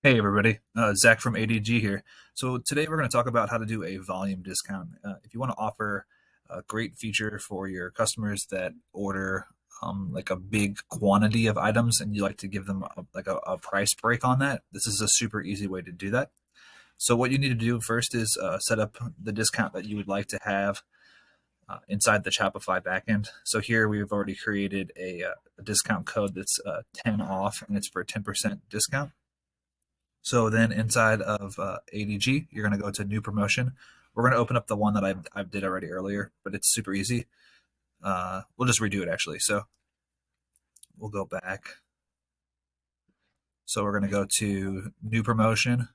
Hey everybody, Zach from ADG here. So today we're going to talk about how to do a volume discount. If you want to offer a great feature for your customers that order like a big quantity of items and you like to give them a price break on that, this is a super easy way to do that. So what you need to do first is set up the discount that you would like to have inside the Shopify backend. So here we've already created a discount code that's 10 off and it's for a 10% discount. So then inside of ADG, you're going to go to new promotion. We're going to open up the one that I did already earlier, but it's super easy. We'll just redo it actually. So we'll go back. So we're going to go to new promotion. And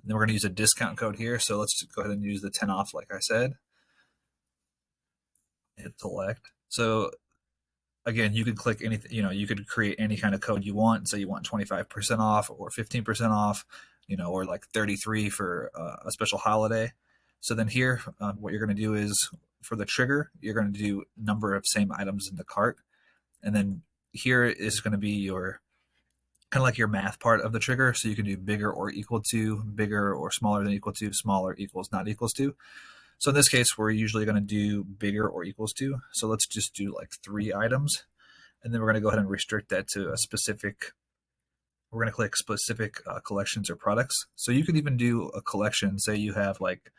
then we're going to use a discount code here. So let's go ahead and use the 10 off like I said. Hit select. So again, you could click anything, you could create any kind of code you want. So you want 25% off or 15% off, or like 33 for a special holiday. So then here, what you're going to do is for the trigger, you're going to do number of same items in the cart. And then here is going to be your kind of like your math part of the trigger. So you can do bigger or equal to, bigger or smaller than equal to, smaller equals not equals to. So in this case, we're usually going to do bigger or equals to. So let's just do like 3 items. And then we're going to go ahead and restrict that to a specific, we're going to click specific collections or products. So you could even do a collection. Say you have like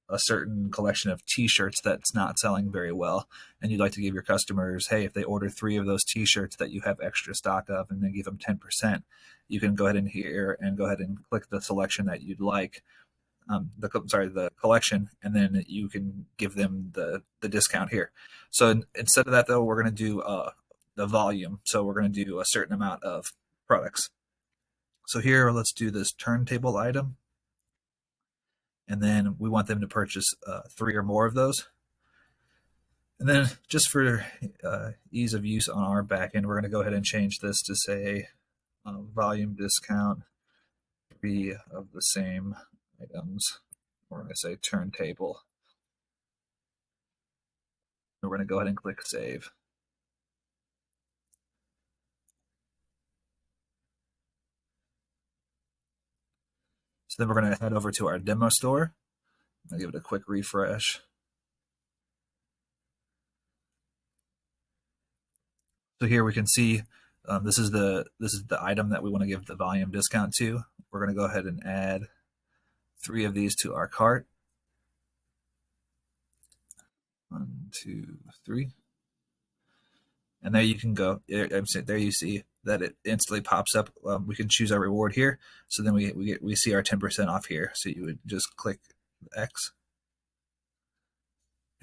a certain collection of t-shirts that's not selling very well. And you'd like to give your customers, hey, if they order 3 of those t-shirts that you have extra stock of and then give them 10%, you can go ahead in here and go ahead and click the selection that you'd like. The collection, and then you can give them the discount here. So instead of that though, we're going to do the volume. So we're going to do a certain amount of products. So here, let's do this turntable item, and then we want them to purchase 3 or more of those. And then just for ease of use on our backend, we're going to go ahead and change this to say volume discount 3 of the same items. We're going to say turntable. We're going to go ahead and click save. So then we're going to head over to our demo store. I'll give it a quick refresh. So here we can see this is the item that we want to give the volume discount to. We're going to go ahead and add 3 of these to our cart. 1, 2, 3. And there you can go. There you see that it instantly pops up. We can choose our reward here. So then we see our 10% off here. So you would just click X.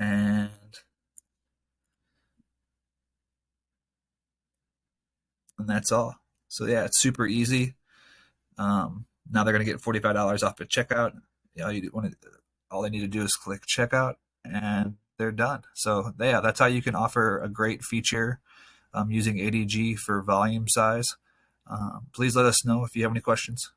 And that's all. So yeah, it's super easy. Now they're going to get $45 off at checkout. All they need to do is click checkout and they're done. So yeah, that's how you can offer a great feature using ADG for volume size. Please let us know if you have any questions.